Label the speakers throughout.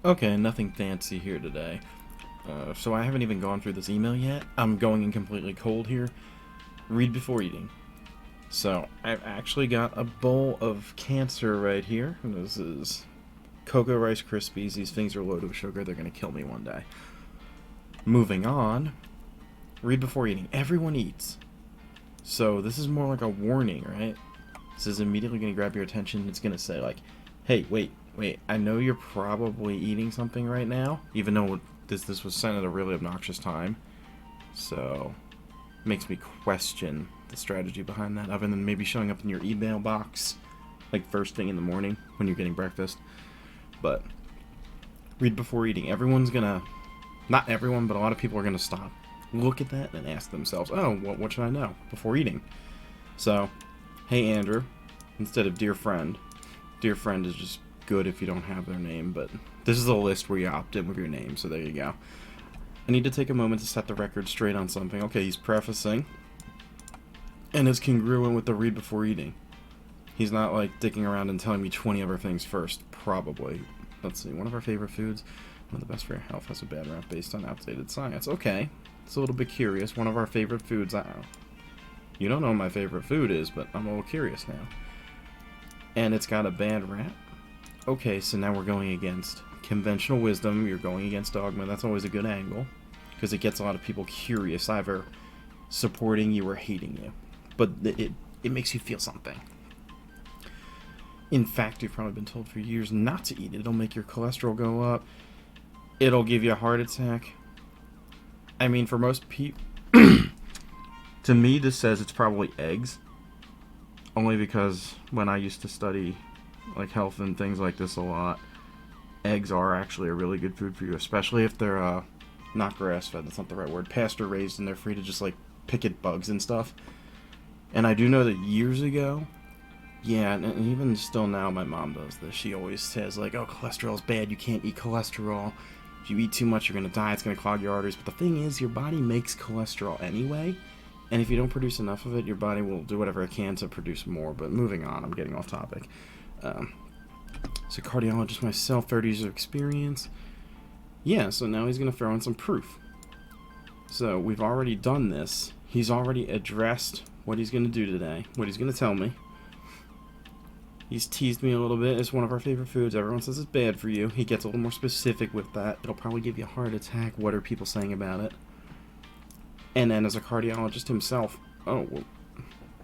Speaker 1: Okay, nothing fancy here today. So I haven't even gone through this email yet. I'm going in completely cold here. Read before eating. So I've actually got a bowl of cancer right here. This is Cocoa Rice Krispies. These things are loaded with sugar. They're going to kill me one day. Moving on. Read before eating. Everyone eats. So this is more like a warning, right? This is immediately going to grab your attention. It's going to say like, hey, wait, I know you're probably eating something right now, even though this was sent at a really obnoxious time. So makes me question the strategy behind that, other than maybe showing up in your email box like first thing in the morning when you're getting breakfast. But read before eating. Everyone's gonna, not everyone, but a lot of people are gonna stop, look at that, and ask themselves, oh, what should I know before eating? So, hey Andrew, instead of dear friend is just good if you don't have their name, but this is a list where you opt in with your name, so there you go. I need to take a moment to set the record straight on something. Okay, he's prefacing, and it's congruent with the read before eating. He's not like dicking around and telling me 20 other things first, probably. Let's see, one of our favorite foods, one of the best for your health, has a bad rap based on outdated science. Okay, it's a little bit curious. One of our favorite foods, you don't know what my favorite food is, but I'm a little curious now. And it's got a bad rap? Okay, so now we're going against conventional wisdom. You're going against dogma. That's always a good angle, because it gets a lot of people curious, either supporting you or hating you. But it makes you feel something. In fact, you've probably been told for years not to eat it. It'll make your cholesterol go up. It'll give you a heart attack. I mean, for most people, to me, this says it's probably eggs. Only because when I used to study like health and things like this a lot, eggs are actually a really good food for you, especially if they're not grass-fed. That's not the right word. Pasture-raised, and they're free to just like pick at bugs and stuff. And I do know that years ago, yeah, and even still now, my mom does this. She always says like, "Oh, cholesterol's bad. You can't eat cholesterol. If you eat too much, you're gonna die. It's gonna clog your arteries." But the thing is, your body makes cholesterol anyway. And if you don't produce enough of it, your body will do whatever it can to produce more. But moving on, I'm getting off topic. So cardiologist myself, 30 years of experience. Yeah, so now he's going to throw in some proof. So we've already done this. He's already addressed what he's going to do today, what he's going to tell me. He's teased me a little bit. It's one of our favorite foods. Everyone says it's bad for you. He gets a little more specific with that. It'll probably give you a heart attack. What are people saying about it? And then as a cardiologist himself, oh, well,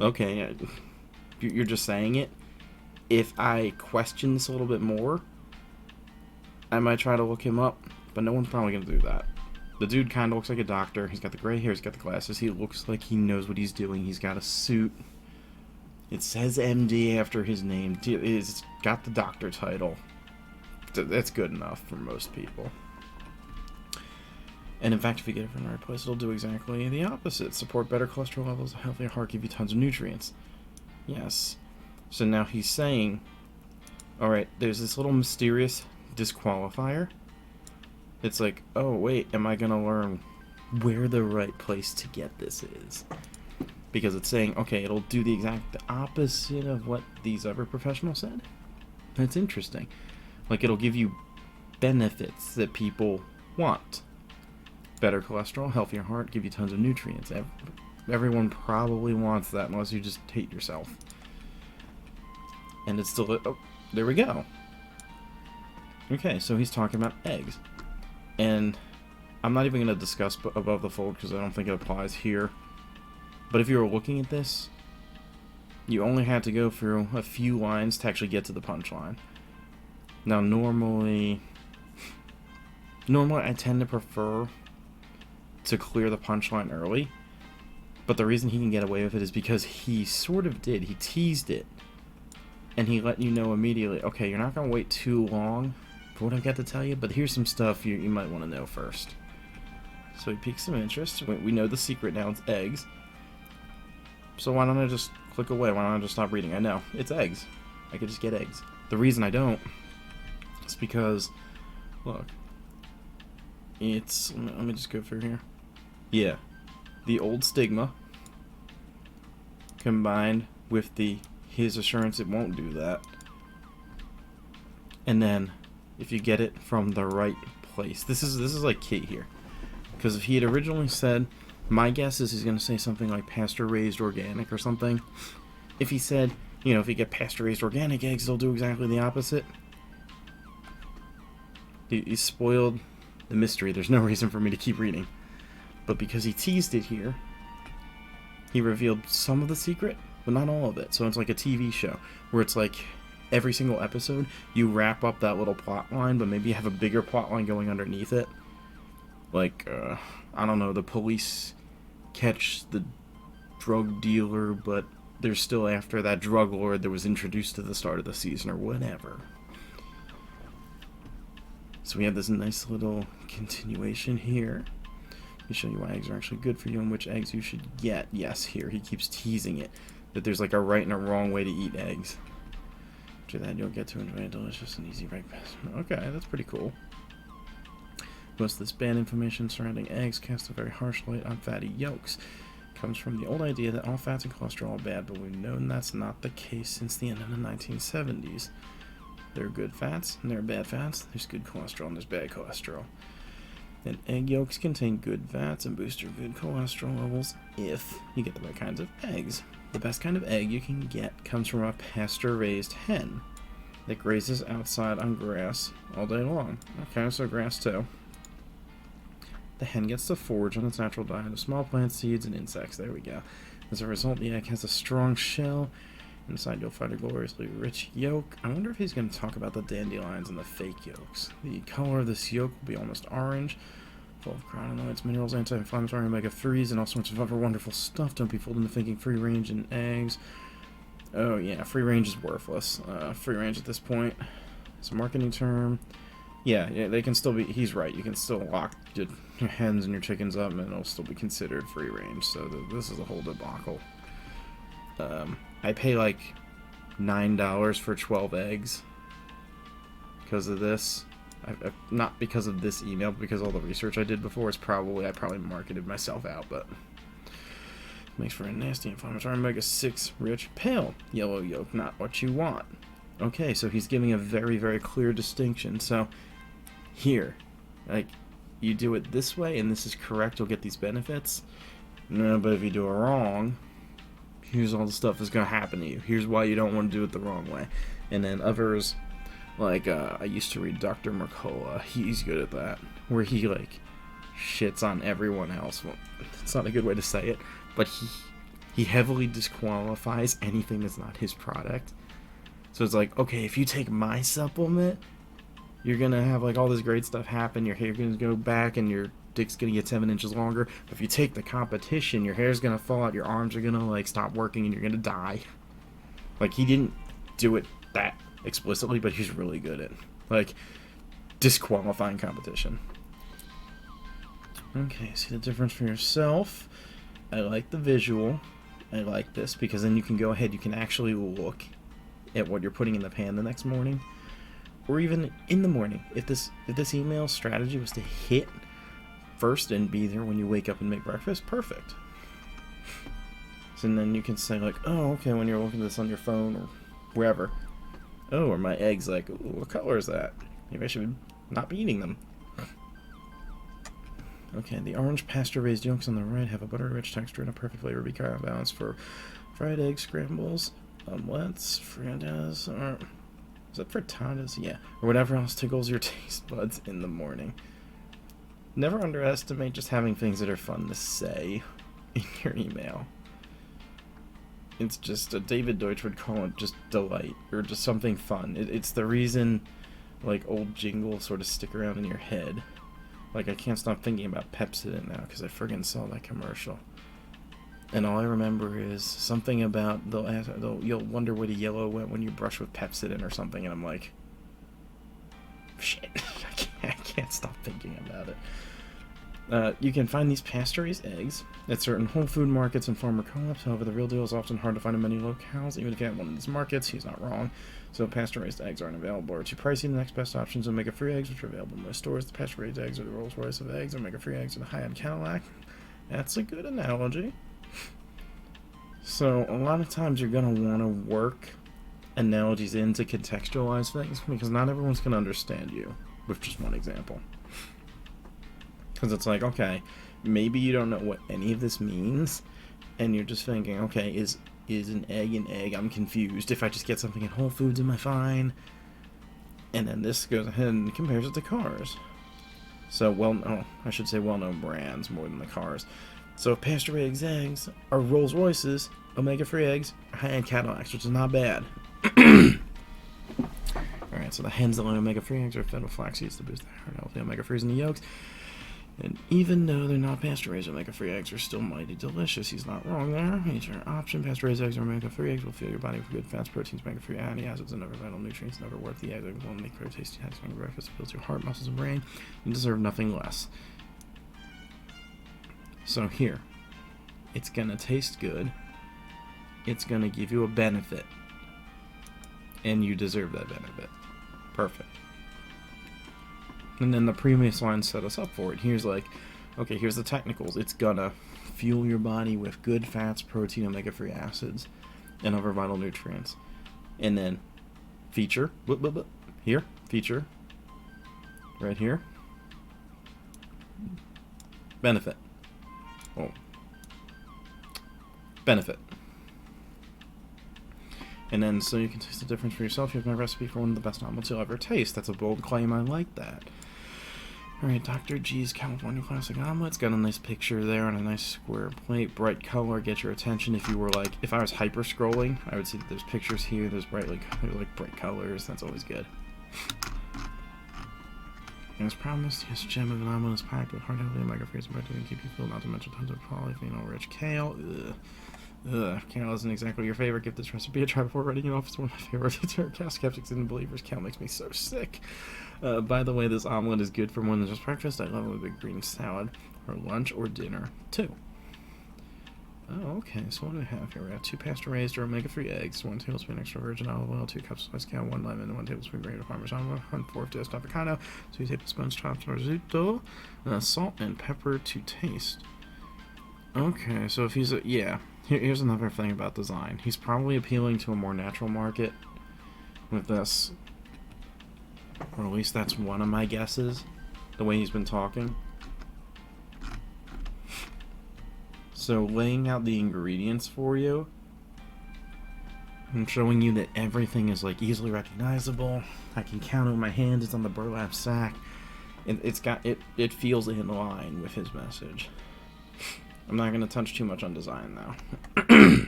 Speaker 1: okay, you're just saying it. If I question this a little bit more, I might try to look him up, but no one's probably going to do that. The dude kind of looks like a doctor. He's got the gray hair, he's got the glasses, he looks like he knows what he's doing. He's got a suit. It says MD after his name. It's got the doctor title. That's good enough for most people. And in fact, if you get it from the right place, it'll do exactly the opposite. Support better cholesterol levels, a healthier heart, give you tons of nutrients. Yes. So now he's saying, alright, there's this little mysterious disqualifier. It's like, oh wait, am I going to learn where the right place to get this is? Because it's saying, okay, it'll do the exact opposite of what these other professionals said. That's interesting. Like, it'll give you benefits that people want. Better cholesterol, healthier heart, give you tons of nutrients. Everyone probably wants that unless you just hate yourself. And it's still... Oh, there we go. Okay, so he's talking about eggs. And I'm not even going to discuss above the fold because I don't think it applies here. But if you were looking at this, you only had to go through a few lines to actually get to the punchline. Now, normally I tend to prefer to clear the punchline early, but the reason he can get away with it is because he sort of did. He teased it, and he let you know immediately, okay, you're not going to wait too long for what I've got to tell you, but here's some stuff you might want to know first. So he piques some interest. We know the secret now, it's eggs. So why don't I just click away? Why don't I just stop reading? I know, it's eggs. I could just get eggs. The reason I don't is because, look, it's, let me just go through here. Yeah, the old stigma combined with his assurance it won't do that, and then if you get it from the right place. This is like key here, because if he had originally said, my guess is he's going to say something like pasture raised organic or something. If he said, you know, if you get pasture raised organic eggs, they'll do exactly the opposite. He spoiled the mystery. There's no reason for me to keep reading. But because he teased it here, he revealed some of the secret, but not all of it. So it's like a TV show where it's like every single episode you wrap up that little plot line, but maybe you have a bigger plot line going underneath it. Like, I don't know, the police catch the drug dealer, but they're still after that drug lord that was introduced at the start of the season or whatever. So we have this nice little continuation here. Let me show you why eggs are actually good for you and which eggs you should get. Yes, here, he keeps teasing it, that there's like a right and a wrong way to eat eggs. After that, you'll get to enjoy a delicious and easy breakfast. Okay, that's pretty cool. Most of this bad information surrounding eggs casts a very harsh light on fatty yolks. It comes from the old idea that all fats and cholesterol are bad, but we've known that's not the case since the end of the 1970s. There are good fats and there are bad fats. There's good cholesterol and there's bad cholesterol. And egg yolks contain good fats and boost your good cholesterol levels if you get the right kinds of eggs. The best kind of egg you can get comes from a pasture-raised hen that grazes outside on grass all day long. Okay, so grass too. The hen gets to forage on its natural diet of small plants, seeds, and insects. There we go. As a result, the egg has a strong shell. Inside, you'll find a gloriously rich yolk. I wonder if he's going to talk about the dandelions and the fake yolks. The color of this yolk will be almost orange, full of carotenoids, minerals, anti-inflammatory, omega-3s, and all sorts of other wonderful stuff. Don't be fooled into thinking free range in eggs. Oh yeah, free range is worthless. Free range at this point is a marketing term. Yeah, they can still be. He's right. You can still lock your hens and your chickens up, and it'll still be considered free range. So this is a whole debacle. I pay like $9 for 12 eggs because of this. Not because of this email, but because all the research I did before is I probably marketed myself out, but it makes for a nasty inflammatory omega-6 rich pale yellow yolk, not what you want. Okay, so he's giving a very, very clear distinction. So here, like, you do it this way and this is correct, you'll get these benefits. No, but if you do it wrong, here's all the stuff that's going to happen to you. Here's why you don't want to do it the wrong way. And then others, like, I used to read Dr. Mercola. He's good at that. Where he, like, shits on everyone else. Well, it's not a good way to say it. But he heavily disqualifies anything that's not his product. So it's like, okay, if you take my supplement, you're going to have, like, all this great stuff happen. Your hair going to go back and your dick's going to get 7 inches longer. But if you take the competition, your hair's going to fall out, your arms are going to, like, stop working, and you're going to die. Like, he didn't do it that explicitly, but he's really good at, like, disqualifying competition. Okay, see the difference for yourself. I like the visual. I like this because then you can go ahead, you can actually look at what you're putting in the pan the next morning, or even in the morning. If this email strategy was to hit first and be there when you wake up and make breakfast, perfect. So then you can say, like, oh, okay, when you're looking at this on your phone or wherever, oh, are my eggs, like, ooh, what color is that? Maybe I should not be eating them. Okay, the orange pasture-raised yolks on the right have a buttery-rich texture and a perfect flavor, be kind of balanced for fried egg scrambles, omelettes, frittatas, or is that frittatas? Yeah, or whatever else tickles your taste buds in the morning. Never underestimate just having things that are fun to say in your email. It's just, David Deutsch would call it just delight, or just something fun. It's the reason, like, old jingles sort of stick around in your head. Like, I can't stop thinking about Pepsodent now because I friggin' saw that commercial. And all I remember is something about, you'll wonder where the yellow went when you brush with Pepsodent or something, and I'm like, shit, I can't stop thinking about it. You can find these pasture-raised eggs at certain Whole Food markets and farmer co-ops. However, the real deal is often hard to find in many locales. Even if you have one of these markets, he's not wrong. So pasture-raised eggs aren't available or too pricey. The next best options are omega-free eggs, which are available in most stores. The pasture-raised eggs are the Rolls-Royce of eggs. Omega-free eggs are the high-end Cadillac. That's a good analogy. So a lot of times you're going to want to work analogies in to contextualize things, because not everyone's going to understand you with just one example. Because it's like, okay, maybe you don't know what any of this means, and you're just thinking, okay, is an egg? I'm confused. If I just get something at Whole Foods, am I fine? And then this goes ahead and compares it to cars. So, I should say well-known brands more than the cars. So if pasture-raised eggs are Rolls Royces, omega-free eggs are high-end Cadillacs, which is not bad. Alright, so the hens that lay omega-free eggs are fed with flax seeds to boost the healthy omega-3s in the yolks. And even though they're not pasture-raised, omega-free eggs are still mighty delicious. He's not wrong there. Each are option. Pasture-raised eggs or omega-free eggs will fill your body with good fats, proteins, omega-free fatty acids, and other vital nutrients. Never worth the eggs. Will make clear, tasty, satisfying breakfast. Builds your heart, muscles, and brain. You deserve nothing less. So here, it's gonna taste good. It's gonna give you a benefit, and you deserve that benefit. Perfect. And then the previous line set us up for it. Here's like, okay, here's the technicals. It's gonna fuel your body with good fats, protein, omega-3 acids, and other vital nutrients. And then feature, here, feature, right here, benefit. Oh, benefit. And then so you can taste the difference for yourself. You have my recipe for one of the best omelets you'll ever taste. That's a bold claim. I like that. Alright, Dr. G's California Classic Omelets. Got a nice picture there on a nice square plate. Bright color, get your attention. If you were like, if I was hyper scrolling, I would see that there's pictures here. There's bright colors. That's always good. As promised, yes, gem of an omelet is packed with heart healthy omega-3s and protein to keep you full, not to mention tons of polyphenol-rich kale. Kale isn't exactly your favorite. Give this recipe a try before writing it off. It's one of my favorites. It's our cast skeptics and believers. Kale makes me so sick. By the way, this omelet is good for more than just breakfast. I love it with a green salad, or lunch, or dinner, too. Oh, okay. So what do we have here? We have 2 pasture-raised or omega-3 eggs, 1 tablespoon extra virgin olive oil, 2 cups sliced kale, 1 lemon, 1 tablespoon grated Parmesan, 1/4 diced avocado, 2 tablespoons chopped prosciutto, salt and pepper to taste. Okay, so if he's here's another thing about design. He's probably appealing to a more natural market with this, or at least that's one of my guesses, the way he's been talking. So laying out the ingredients for you and showing you that everything is like easily recognizable. I can count on my hand. It's on the burlap sack. It feels in line with his message. I'm not going to touch too much on design though.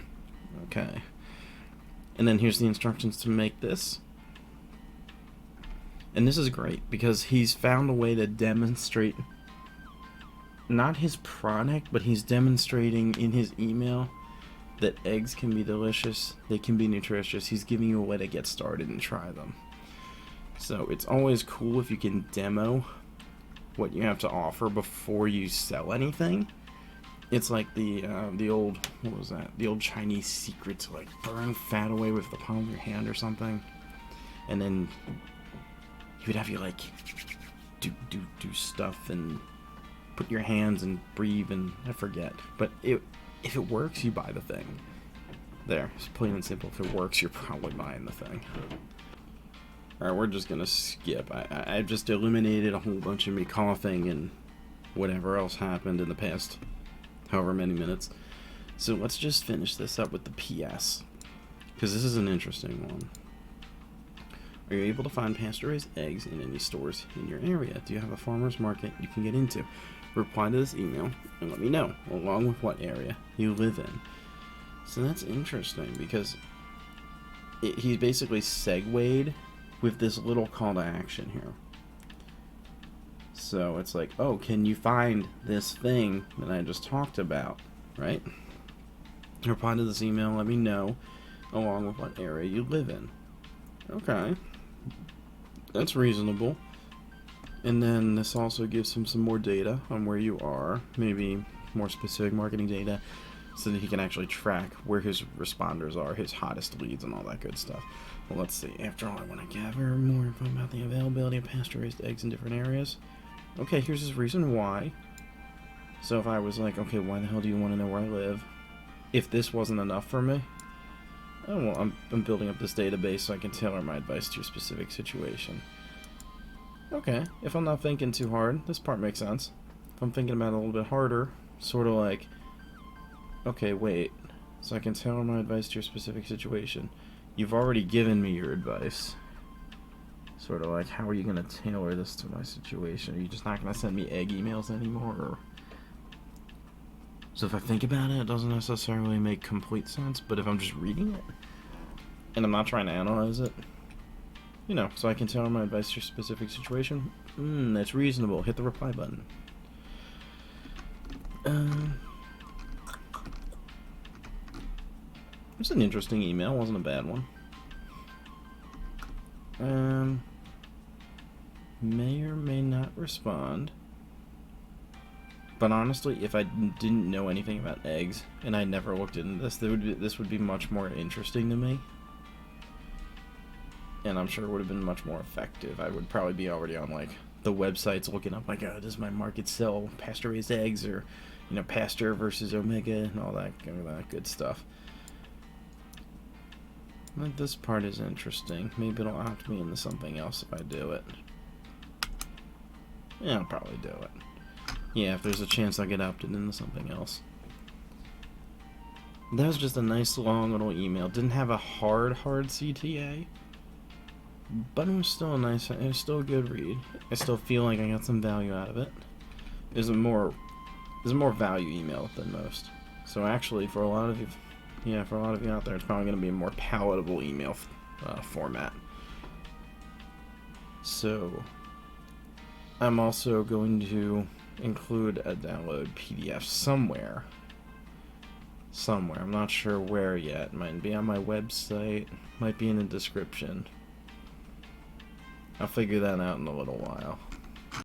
Speaker 1: Okay. And then here's the instructions to make this. And this is great because he's found a way to demonstrate not his product, but he's demonstrating in his email that eggs can be delicious, they can be nutritious. He's giving you a way to get started and try them. So it's always cool if you can demo what you have to offer before you sell anything. It's like the old, what was that? The old Chinese secret to like burn fat away with the palm of your hand or something. And then you would have you like do stuff and put your hands and breathe and I forget. But if it works, you buy the thing. There, it's plain and simple. If it works, you're probably buying the thing. Alright, we're just gonna skip. I just eliminated a whole bunch of me coughing and whatever else happened in the past however many minutes. So let's just finish this up with the PS, because this is an interesting one. Are you able to find pasture-raised eggs in any stores in your area? Do you have a farmer's market you can get into? Reply to this email and let me know, along with what area you live in. So that's interesting, because he basically segued with this little call to action here. So it's like, oh, can you find this thing that I just talked about, right? Reply to this email, let me know, along with what area you live in. Okay. That's reasonable. And then this also gives him some more data on where you are, maybe more specific marketing data, so that he can actually track where his responders are, his hottest leads, and all that good stuff. Well, let's see. After all, I want to gather more info about the availability of pasture-raised eggs in different areas. Okay, here's his reason why. So if I was like, okay, why the hell do you want to know where I live? If this wasn't enough for me, Oh, well, I'm building up this database so I can tailor my advice to your specific situation. Okay, if I'm not thinking too hard, this part makes sense. If I'm thinking about it a little bit harder, sort of like, okay, wait, so I can tailor my advice to your specific situation. You've already given me your advice. Sort of like, how are you going to tailor this to my situation? Are you just not going to send me egg emails anymore? Or... So if I think about it, it doesn't necessarily make complete sense, but if I'm just reading it, and I'm not trying to analyze it, you know, so I can tailor my advice to your specific situation, that's reasonable. Hit the reply button. It's an interesting email, wasn't a bad one. May or may not respond. But honestly, if I didn't know anything about eggs and I never looked into this, this would be much more interesting to me. And I'm sure it would have been much more effective. I would probably be already on like the websites looking up like, oh, does my market sell pasture-raised eggs, or, you know, pasture versus omega and all that good stuff. But this part is interesting. Maybe it'll opt me into something else if I do it. Yeah, I'll probably do it. Yeah, if there's a chance I'll get opted into something else. That was just a nice long little email. Didn't have a hard CTA, but it was still a good read. I still feel like I got some value out of it. There's a more value email than most. So actually, for a lot of you, out there, it's probably going to be a more palatable email format. So I'm also going to include a download PDF somewhere. I'm not sure where yet. It might be on my website, might be in the description. I'll figure that out in a little while.